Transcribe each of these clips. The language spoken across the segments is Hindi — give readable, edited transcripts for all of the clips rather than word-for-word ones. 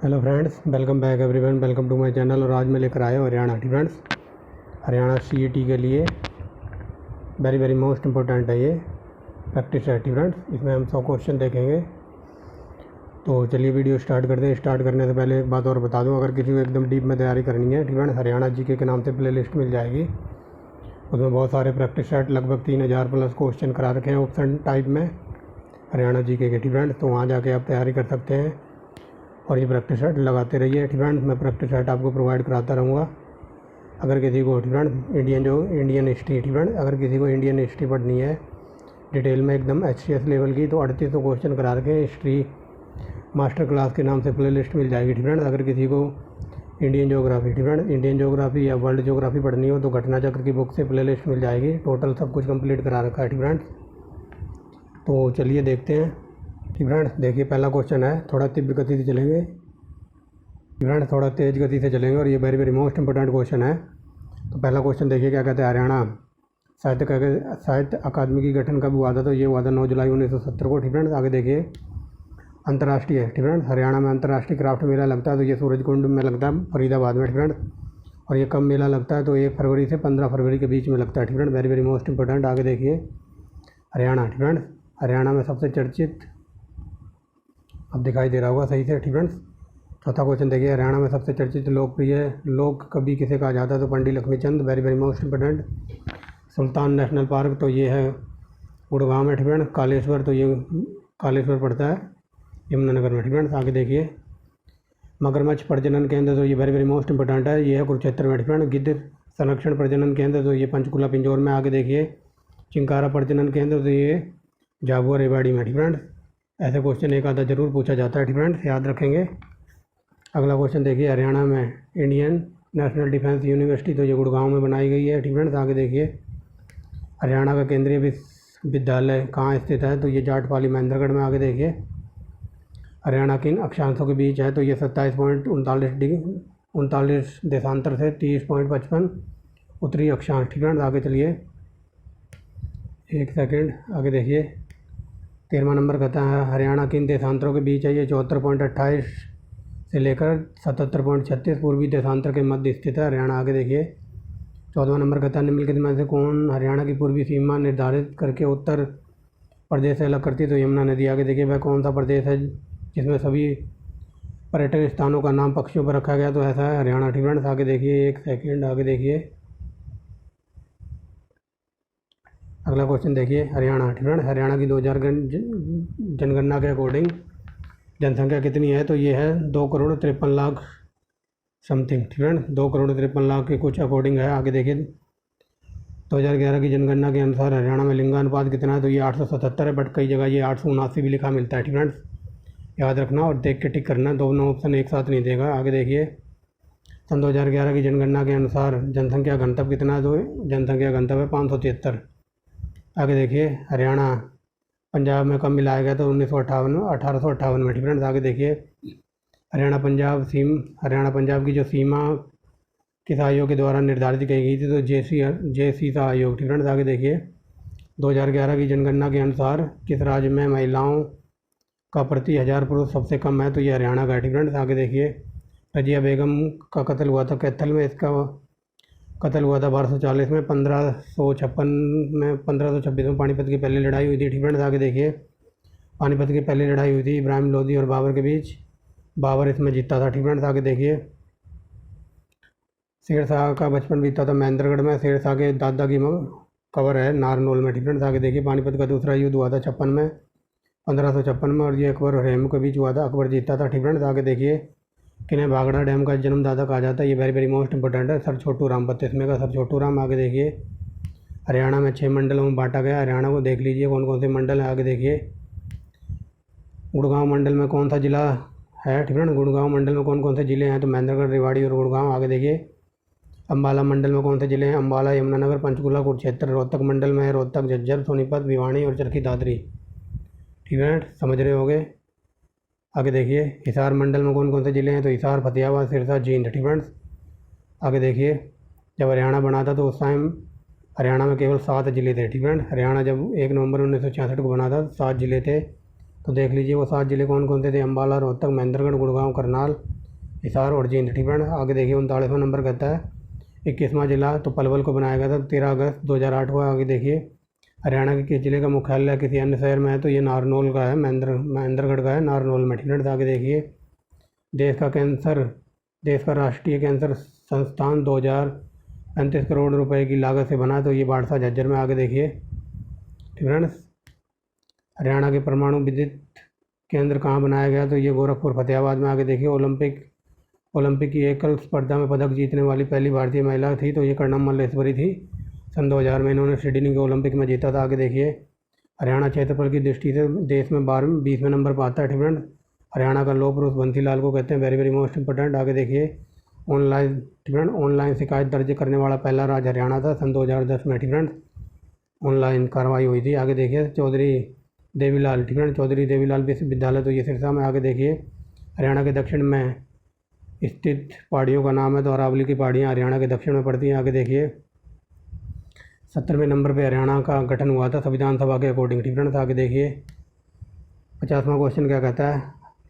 Hello friends, welcome back everyone, welcome to my channel. और आज मैं लेकर आया हूँ हरियाणा। ठीक फ्रेंड्स, हरियाणा सीईटी के लिए वेरी मोस्ट इम्पोर्टेंट है ये प्रैक्टिस है। ठीक फ्रेंड्स, इसमें हम 100 क्वेश्चन देखेंगे। तो चलिए वीडियो स्टार्ट करते हैं। स्टार्ट करने से पहले एक बात और बता दूँ, अगर किसी को एकदम डीप में तैयारी करनी है, ठीक फ्रेंड्स, हरियाणा जीके के नाम से प्ले लिस्ट मिल जाएगी। उसमें बहुत सारे प्रैक्टिस सेट, लगभग 3000 प्लस क्वेश्चन करा रखे हैं ऑप्शन टाइप में हरियाणा जीके के। ठीक फ्रेंड्स, तो वहाँ जाके आप तैयारी कर सकते हैं और ये प्रैक्टिस सेट लगाते रहिए। ठीक फ्रेंड्स, मैं प्रैक्टिस सेट आपको प्रोवाइड कराता रहूँगा। अगर किसी को ठीक फ्रेंड्स इंडियन हिस्ट्री, ठीक फ्रेंड्स, अगर किसी को इंडियन हिस्ट्री पढ़नी है डिटेल में एकदम HCS लेवल की, तो 3800 क्वेश्चन करा रखे हैं। हिस्ट्री मास्टर क्लास के नाम से प्ले लिस्ट मिल जाएगी। ठीक फ्रेंड्स, अगर किसी को इंडियन ज्योग्राफी, ठीक फ्रेंड्स, इंडियन ज्योग्राफी या वर्ल्ड ज्योग्राफी पढ़नी हो तो घटना चक्र की बुक से प्ले लिस्ट मिल जाएगी। टोटल सब कुछ कंप्लीट करा रखा है। ठीक फ्रेंड्स, तो चलिए देखते हैं। ठीक फ्रेंड्स, देखिए पहला क्वेश्चन है, थोड़ा तीव्र गति से चलेंगे। फ्रेंड्स, थोड़ा तेज़ गति से चलेंगे और ये वेरी मोस्ट इंपॉर्टेंट क्वेश्चन है। तो पहला क्वेश्चन देखिए क्या कहते हैं। हरियाणा साहित्य अकादमी की गठन कब हुआ था? तो ये हुआ था 9 जुलाई 1970 को। ठीक फ्रेंड्स, आगे देखिए अंतर्राष्ट्रीय, ठीक फ्रेंड्स, हरियाणा में अंतर्राष्ट्रीय क्राफ्ट मेला लगता है तो ये सूरजकुंड में लगता है, फरीदाबाद में। ठीक फ्रेंड्स, और ये कब मेला लगता है? तो 1 फरवरी से 15 फरवरी के बीच में लगता है। ठीक फ्रेंड्स, वेरी मोस्ट इंपॉर्टेंट। आगे देखिए हरियाणा, ठीक फ्रेंड्स, हरियाणा में सबसे चर्चित, अब दिखाई दे रहा होगा सही से। ठीक फ्रेंड्स, चौथा क्वेश्चन देखिए, हरियाणा में सबसे चर्चित लोकप्रिय लोक कवि किसे कहा जाता है? तो पंडित लक्ष्मीचंद, वेरी मोस्ट इंपॉर्टेंट। सुल्तान नेशनल पार्क तो ये है गुड़गांव में। ठीक फ्रेंड्स, कालेश्वर तो ये कालेश्वर पड़ता है यमुनानगर में। ठीक फ्रेंड्स, आगे देखिए मगरमच्छ प्रजनन केंद्र तो ये वेरी मोस्ट इंपॉर्टेंट है, ये है कुरुक्षेत्र में। ठीक फ्रेंड्स, गिद्ध संरक्षण प्रजनन केंद्र तो ये पंचकुला पिंजौर में। आगे देखिए चिंकारा प्रजनन केंद्र तो ये झाबुआ रेवाड़ी में। ठीक फ्रेंड्स, ऐसे क्वेश्चन एक आधा जरूर पूछा जाता है। ठीक फ्रेंड्स, याद रखेंगे। अगला क्वेश्चन देखिए, हरियाणा में इंडियन नेशनल डिफेंस यूनिवर्सिटी तो ये गुड़गांव में बनाई गई है। ठीक फ्रेंड्स, आगे देखिए हरियाणा का केंद्रीय विश्वविद्यालय कहाँ स्थित है? तो ये जाटपाली महेंद्रगढ़ में। आगे देखिए हरियाणा किन अक्षांशों के बीच है? तो ये 27.39 देशांतर से 30.55 उत्तरी अक्षांश। ठीक फ्रेंड्स, आगे चलिए एक सेकेंड, आगे देखिए 13वां नंबर कहता है हरियाणा किन देशांतरों के बीच है? ये 74.28 से लेकर 77.36 पूर्वी देशांतर के मध्य स्थित है हरियाणा। आगे देखिए 14वां नंबर कहता है निम्नलिखित में से कौन हरियाणा की पूर्वी सीमा निर्धारित करके उत्तर प्रदेश से अलग करती है? तो यमुना नदी। आगे देखिए वह कौन सा प्रदेश है जिसमें सभी पर्यटन स्थानों का नाम पक्षियों पर रखा गया? तो ऐसा है हरियाणा। ठीक फ्रेंड्स, आगे देखिए एक सेकेंड, आगे देखिए अगला क्वेश्चन देखिए हरियाणा। ठीक फ्रेंड्स, हरियाणा की 2000 जनगणना के अकॉर्डिंग जनसंख्या कितनी है? तो ये है 2,53,00,000 समथिंग। ठीक फ्रेंड्स, 2,53,00,000 के कुछ अकॉर्डिंग है। आगे देखिए 2011 की जनगणना के अनुसार हरियाणा में लिंगानुपात कितना है? तो ये 877 है, बट कई जगह ये 879 भी लिखा मिलता है। ठीक फ्रेंड्स, याद रखना और देख के टिक करना, दोनों ऑप्शन एक साथ नहीं देगा। आगे देखिए सन 2011 की जनगणना के अनुसार जनसंख्या घनत्व कितना है? तो जनसंख्या घनत्व है 573। आगे देखिए हरियाणा पंजाब में कब मिलाया गया? तो 1858 में। ठीक फ्रेंड्स, आगे देखिए हरियाणा पंजाब की जो सीमा किस आयोग के द्वारा निर्धारित की गई थी? तो जेसीसा आयोग। ठीक फ्रेंड्स, आगे देखिए 2011 की जनगणना के अनुसार किस राज्य में महिलाओं का प्रति 1000 पुरुष सबसे कम है? तो ये हरियाणा का है। ठीक फ्रेंड्स, आगे देखिए रजिया बेगम का कत्ल हुआ था कैथल में, इसका कत्ल हुआ था 1240 में। 1526 में पानीपत की पहली लड़ाई हुई थी। ठीक फ्रेंड्स, आगे देखिए पानीपत की पहली लड़ाई हुई थी इब्राहिम लोदी और बाबर के बीच, बाबर इसमें जीता था। ठीक फ्रेंड्स, आगे देखिए शेरशाह का बचपन बीता था महेंद्रगढ़ में, शेरशाह के दादा की कबर है नारनौल में। ठीक फ्रेंड्स, आगे देखिए पानीपत का दूसरा युद्ध हुआ था 1556 में और ये अकबर और हेमू के बीच हुआ था, अकबर जीता था। ठीक फ्रेंड्स, आगे देखिए किन्हें भाखड़ा डैम का जन्मदाता कहा जाता है? ये वेरी मोस्ट इंपॉर्टेंट है, सर छोटू राम, 32वें का सर छोटू राम। आगे देखिए हरियाणा में 6 मंडलों में बांटा गया। हरियाणा को देख लीजिए कौन कौन से मंडल है। आगे देखिए गुड़गांव मंडल में कौन सा जिला है? ठीक फ्रेंड्स, गुड़गांव मंडल में कौन कौन से जिले हैं? तो महेंद्रगढ़, रेवाड़ी और गुड़गांव। आगे देखिए अम्बाला मंडल में कौन से जिले हैं? अम्बाला, यमुनानगर, पंचकुला, कुरुक्षेत्र। रोहतक मंडल में है रोहतक, झज्जर, सोनीपत, भिवानी और चरखी दादरी। ठीक फ्रेंड्स, समझ रहे होगे। आगे देखिए हिसार मंडल में कौन कौन से जिले हैं? तो हिसार, फतेहाबाद, सिरसा, जींद। ठीक फ्रेंड्स, आगे देखिए जब हरियाणा बना था तो उस टाइम हरियाणा में केवल 7 जिले थे। ठीक फ्रेंड्स, हरियाणा जब 1 नवंबर 1966 को बना था 7 जिले थे। तो देख लीजिए वो 7 जिले कौन कौन से थे? अम्बाला, रोहतक, महेंद्रगढ़, गुड़गांव, करनाल, हिसार और जींद। ठीक है। आगे देखिए 39वां नंबर कहता है 21वां जिला तो पलवल को बनाया गया था 13 अगस्त 2008 को। आगे देखिए हरियाणा के किस जिले का मुख्यालय किसी अन्य शहर में है तो ये नारनौल का है, महेंद्रगढ़ का है, नारनौल में। ठीक है। आगे देखिए देश का राष्ट्रीय कैंसर संस्थान 2035 करोड़ रुपए की लागत से बना तो ये बाड़सा झज्जर में। आगे देखिए ठीक है। हरियाणा के परमाणु विद्युत केंद्र कहाँ बनाया गया तो ये गोरखपुर फतेहाबाद में। आगे देखिए ओलंपिक की एकल स्पर्धा में पदक जीतने वाली पहली भारतीय महिला थी तो ये कर्णम मल्लेश्वरी थी। सन 2000 में इन्होंने सिडनी के ओलंपिक में जीता था। आगे देखिए हरियाणा क्षेत्रफल की दृष्टि से देश में 20वें नंबर पर आता है। ठीक है। हरियाणा का लौह पुरुष बंसी लाल को कहते हैं, वेरी वेरी मोस्ट इंपॉर्टेंट। आगे देखिए ऑनलाइन शिकायत दर्ज करने वाला पहला राज्य हरियाणा था सन 2010 में। ठीक है। ऑनलाइन कार्रवाई हुई थी। आगे देखिए चौधरी देवीलाल विश्वविद्यालय तो ये सिरसा में। आगे देखिए हरियाणा के दक्षिण में स्थित पहाड़ियों का नाम है तो अरावली की पहाड़ियाँ हरियाणा के दक्षिण में पड़ती हैं। आगे देखिए 70वें नंबर पे हरियाणा का गठन हुआ था संविधान सभा के अकॉर्डिंग। ठीक है। आगे देखिए 50वां क्वेश्चन क्या कहता है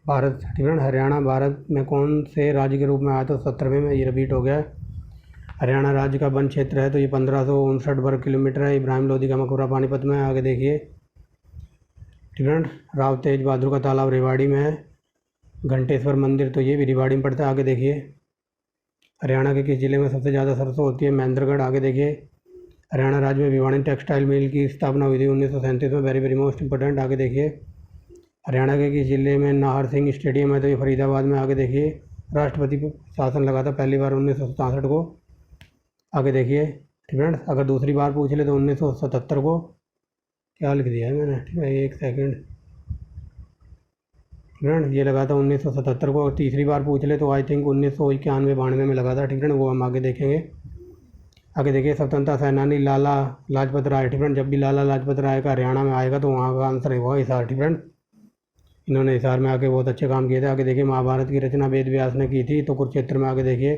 भारत। ठीक है। हरियाणा भारत में कौन से राज्य के रूप में आया तो 70वें में, ये रिपीट हो गया। हरियाणा राज्य का वन क्षेत्र है तो ये 1559 वर्ग किलोमीटर है। इब्राहिम लोधी का मकबरा पानीपत में। आगे देखिए ठीक है। राव तेज बहादुर का तालाब रेवाड़ी में है। घंटेश्वर मंदिर तो ये भी रेवाड़ी में पड़ता है। आगे देखिए हरियाणा के किस जिले में सबसे ज़्यादा सरसों होती है, महेंद्रगढ़। आगे देखिए हरियाणा राज्य में भिवानी टेक्सटाइल मिल की स्थापना हुई थी 1937 में, वेरी वेरी मोस्ट इंपॉर्टेंट। आगे देखिए हरियाणा के किस जिले में नाहर सिंह स्टेडियम है तो ये फरीदाबाद में। आगे देखिए राष्ट्रपति शासन लगा था पहली बार 1967 को। आगे देखिए ठीक है। अगर दूसरी बार पूछ ले तो 1977 को। क्या लिख दिया है मैंने, ठीक है, एक सेकंड। ठीक है। ये लगा था 1977 को। और तीसरी बार पूछ ले तो आई थिंक 1991-92 में लगा था। ठीक है। वो हम आगे देखेंगे। आगे देखिए स्वतंत्रता सेनानी लाला लाजपत राय। ठीक है। जब भी लाला लाजपत राय का हरियाणा में आएगा तो वहाँ का आंसर होगा हिसार। ठीक है। इन्होंने हिसार में आके बहुत अच्छे काम किए थे। आगे देखिए महाभारत की रचना वेद व्यास ने की थी तो कुरुक्षेत्र में। आगे देखिए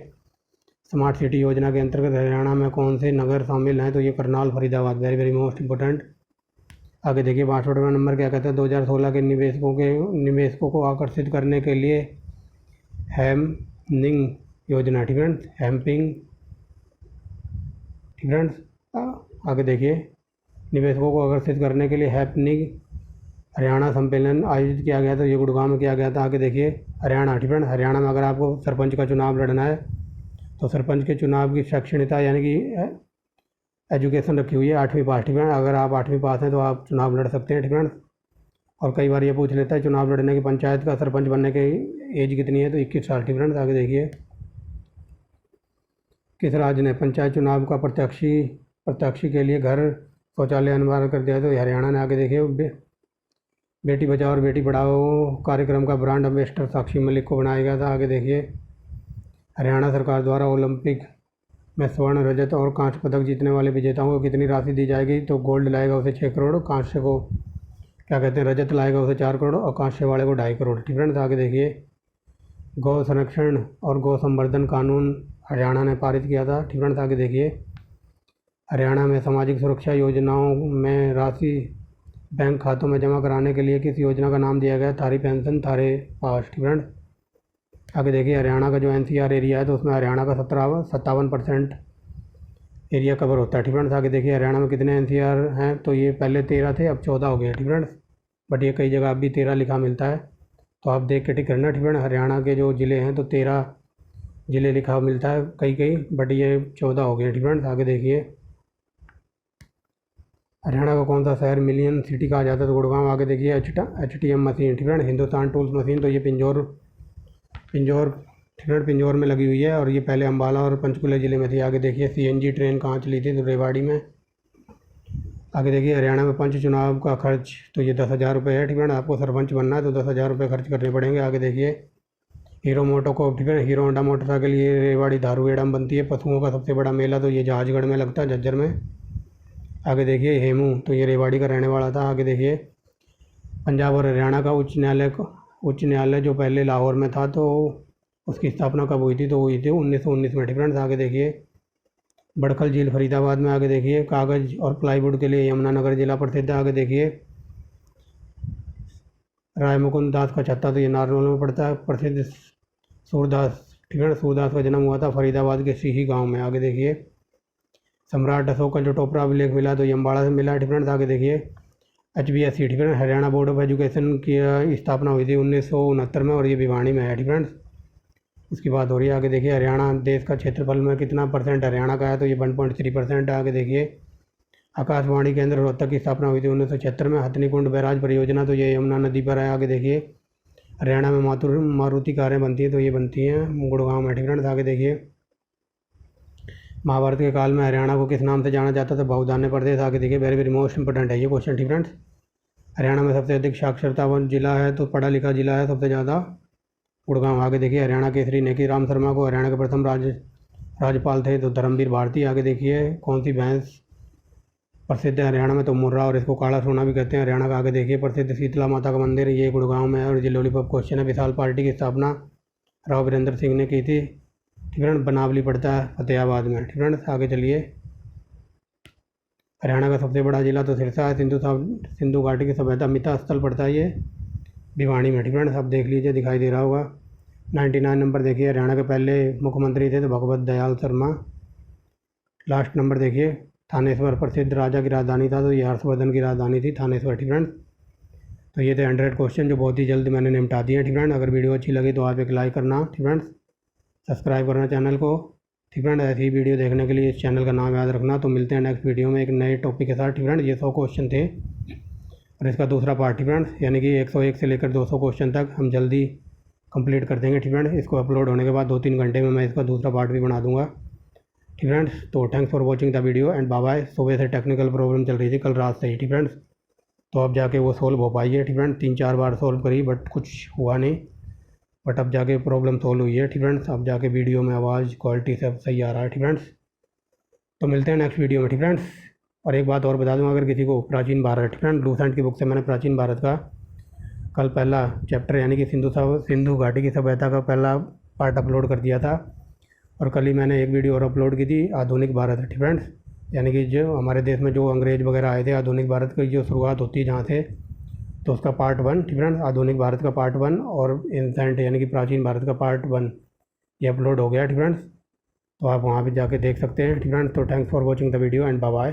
स्मार्ट सिटी योजना के अंतर्गत हरियाणा में कौन से नगर शामिल हैं तो ये Karnal Faridabad, very very most important. आगे देखिए 62वां नंबर क्या कहता है 2016 के निवेशकों को आकर्षित करने के लिए हैमनिंग योजना। ठीक है। हैम्पिंग। ठीक है। आगे देखिए निवेशकों को आकर्षित करने के लिए हैपनिंग हरियाणा सम्मेलन आयोजित किया गया था, ये गुड़गांव में किया गया था। आगे देखिए हरियाणा। ठीक है। हरियाणा में अगर आपको सरपंच का चुनाव लड़ना है तो सरपंच के चुनाव की शैक्षणिकता यानी कि एजुकेशन रखी हुई है 8वीं पास। ठीक है। अगर आप 8वीं पास हैं तो आप चुनाव लड़ सकते हैं। ठीक है। और कई बार ये पूछ लेता है चुनाव लड़ने की पंचायत का सरपंच बनने की एज कितनी है तो 21 साल। ठीक है। आगे देखिए किस राज्य ने पंचायत चुनाव का प्रत्याशी के लिए घर शौचालय अनिवार्य कर दिया तो हरियाणा ने। आगे देखिए बेटी बचाओ और बेटी पढ़ाओ कार्यक्रम का ब्रांड एम्बेसडर साक्षी मलिक को बनाया गया था। आगे देखिए हरियाणा सरकार द्वारा ओलंपिक में स्वर्ण, रजत और कांस्य पदक जीतने वाले विजेताओं को कितनी राशि दी जाएगी तो गोल्ड लाएगा उसे 6 करोड़, कांस्य को क्या कहते हैं रजत लाएगा उसे 4 करोड़ और कांस्य वाले को 2.5 करोड़। ठीक है। आगे देखिए गौ संरक्षण और गौ संवर्धन कानून हरियाणा ने पारित किया था। ठीक है। आगे देखिए हरियाणा में सामाजिक सुरक्षा योजनाओं में राशि बैंक खातों में जमा कराने के लिए किस योजना का नाम दिया गया, थारी पेंशन थारे पास। ठीक है। आगे देखिए हरियाणा का जो NCR एरिया है तो उसमें हरियाणा का 57% एरिया कवर होता है। ठीक है। आगे देखिए हरियाणा में कितने NCR हैं तो ये पहले 13 थे अब 14 हो गए। ठीक है। बट ये कई जगह अब भी 13 लिखा मिलता है तो आप देख के टिक करना। ठीक है। हरियाणा के जो ज़िले हैं तो 13 ज़िले लिखा मिलता है कई बट ये 14 हो गए। ठीक है। आगे देखिए हरियाणा का कौन सा शहर मिलियन सिटी कहा जाता है तो गुड़गांव। आगे देखिए HTM मशीन। ठीक है। हिंदुस्तान टूल्स मशीन तो ये पिंजौर ठीक है पिंजौर में लगी हुई है और ये पहले अम्बाला और पंचकुला ज़िले में थी। आगे देखिए CNG ट्रेन कहाँ चली थी तो रेवाड़ी में। आगे देखिए हरियाणा में पंच चुनाव का खर्च तो ये 10,000 रुपये है। ठीक है। आपको सरपंच बनना है तो 10,000 रुपये खर्च करने पड़ेंगे। आगे देखिए हीरो होंडा मोटरसाइकिल ये रेवाड़ी धारूहेड़ा में बनती है। पशुओं का सबसे बड़ा मेला तो ये जहाजगढ़ में लगता है, झज्जर में। आगे देखिए हेमू तो ये रेवाड़ी का रहने वाला था। आगे देखिए पंजाब और हरियाणा का उच्च न्यायालय जो पहले लाहौर में था तो उसकी स्थापना कब हुई थी तो हुई थी 1919 में। ठीक है। आगे देखिए बड़खल झील फरीदाबाद में। आगे देखिए कागज़ और प्लाईवुड के लिए यमुनानगर जिला प्रसिद्ध है। आगे देखिए राय मुकुंद दास का छत्ता तो ये नारनौल में पड़ता है। प्रसिद्ध ठीक है। सूरदास का जन्म हुआ था फरीदाबाद के सीही गांव में। आगे देखिए सम्राट अशोक का जो टोपरा अभिलेख मिला तो ये अम्बाड़ा से मिला। ठीक है। आगे देखिए HBSC, ठीक है, हरियाणा बोर्ड ऑफ एजुकेशन की स्थापना हुई थी 1969 में और ये भिवानी में है। ठीक है। इसकी बात हो रही है। आगे देखिए हरियाणा देश का क्षेत्रफल में कितना परसेंट हरियाणा का है तो ये 1.3% है। आगे देखिए आकाशवाणी केंद्र रोहतक की स्थापना हुई थी 1976 में। हथनीकुंड बैराज परियोजना तो ये यमुना नदी पर है। आगे देखिए हरियाणा में मारुति कारें बनती हैं तो ये बनती हैं गुड़गांव में। ठीक है। आगे देखिए महाभारत के काल में हरियाणा को किस नाम से जाना जाता था? बहुधान्य प्रदेश। आगे देखिए वेरी वेरी मोस्ट इंपोर्टेंट है ये क्वेश्चन। ठीक है। हरियाणा में सबसे अधिक साक्षरता वन जिला है तो पढ़ा लिखा जिला है सबसे ज़्यादा गुड़गांव। आगे देखिए हरियाणा केसरी नेकी राम शर्मा को हरियाणा के प्रथम राज्यपाल थे तो धर्मवीर भारती। आगे देखिए कौन सी भैंस प्रसिद्ध है हरियाणा में? तो मुर्रा, और इसको काला सोना भी कहते हैं हरियाणा का। आगे देखिए प्रसिद्ध शीतला माता का मंदिर ये गुड़गांव में है। और ये लॉलीपॉप क्वेश्चन है। विशाल पार्टी की स्थापना राव वीरेंद्र सिंह ने की थी। ठीक है। बनावली पड़ता है फतेहाबाद में। ठीक है। आगे चलिए हरियाणा का सबसे बड़ा जिला तो सिरसा है। सिंधु घाटी की सभ्यता मिता स्थल पड़ता है ये भिवानी में। ठीक है। सब देख लीजिए दिखाई दे रहा होगा। 99 नंबर देखिए हरियाणा के पहले मुख्यमंत्री थे तो भगवत दयाल शर्मा। लास्ट नंबर देखिए थानेश्वर प्रसिद्ध राजा की राजधानी था तो ये हर्षवर्धन की राजधानी थी थानेश्वर। ठीक है। तो ये थे 100 क्वेश्चन जो बहुत ही जल्द मैंने निपटा दिए। ठीक है। अगर वीडियो अच्छी लगी तो आप एक लाइक करना। ठीक है। सब्सक्राइब करना चैनल को। ठीक है। ऐसी वीडियो देखने के लिए इस चैनल का नाम याद रखना। तो मिलते हैं नेक्स्ट वीडियो में एक नए टॉपिक के साथ। ठीक है। ये 100 क्वेश्चन थे और इसका दूसरा पार्ट। ठीक है। यानी कि 101 से लेकर 200 क्वेश्चन तक हम जल्दी कंप्लीट कर देंगे। ठीक है। इसको अपलोड होने के बाद 2-3 घंटे में मैं इसका दूसरा पार्ट भी बना दूंगा। ठीक है। तो thanks for watching the video and bye bye. सुबह से टेक्निकल प्रॉब्लम चल रही थी कल रात से ही। ठीक है। तो अब जाके वो सोल्व हो पाई है। ठीक है। 3-4 बार सोल्व करी बट कुछ हुआ नहीं, बट अब जाके प्रॉब्लम सोल्व हुई है। ठीक है। अब जाके वीडियो में आवाज़ क्वालिटी सब सही आ रहा है। ठीक है। तो मिलते हैं नेक्स्ट वीडियो में। ठीक है। और एक बात और बता दूं, अगर किसी को प्राचीन भारत, ठीक है, लूसेंट की बुक से मैंने प्राचीन भारत का कल पहला चैप्टर यानी कि सिंधु घाटी की सभ्यता का पहला पार्ट अपलोड कर दिया था और कल ही मैंने एक वीडियो और अपलोड की थी आधुनिक भारत। ठीक है। यानी कि जो हमारे देश में जो अंग्रेज़ वगैरह आए थे, आधुनिक भारत की जो शुरुआत होती है जहाँ से, तो उसका पार्ट 1। ठीक है। आधुनिक भारत का पार्ट 1 और एंसेंट यानी कि प्राचीन भारत का पार्ट 1 ये अपलोड हो गया। ठीक है। तो आप वहाँ पे जाके देख सकते हैं। ठीक है। तो thanks for watching the video and bye bye.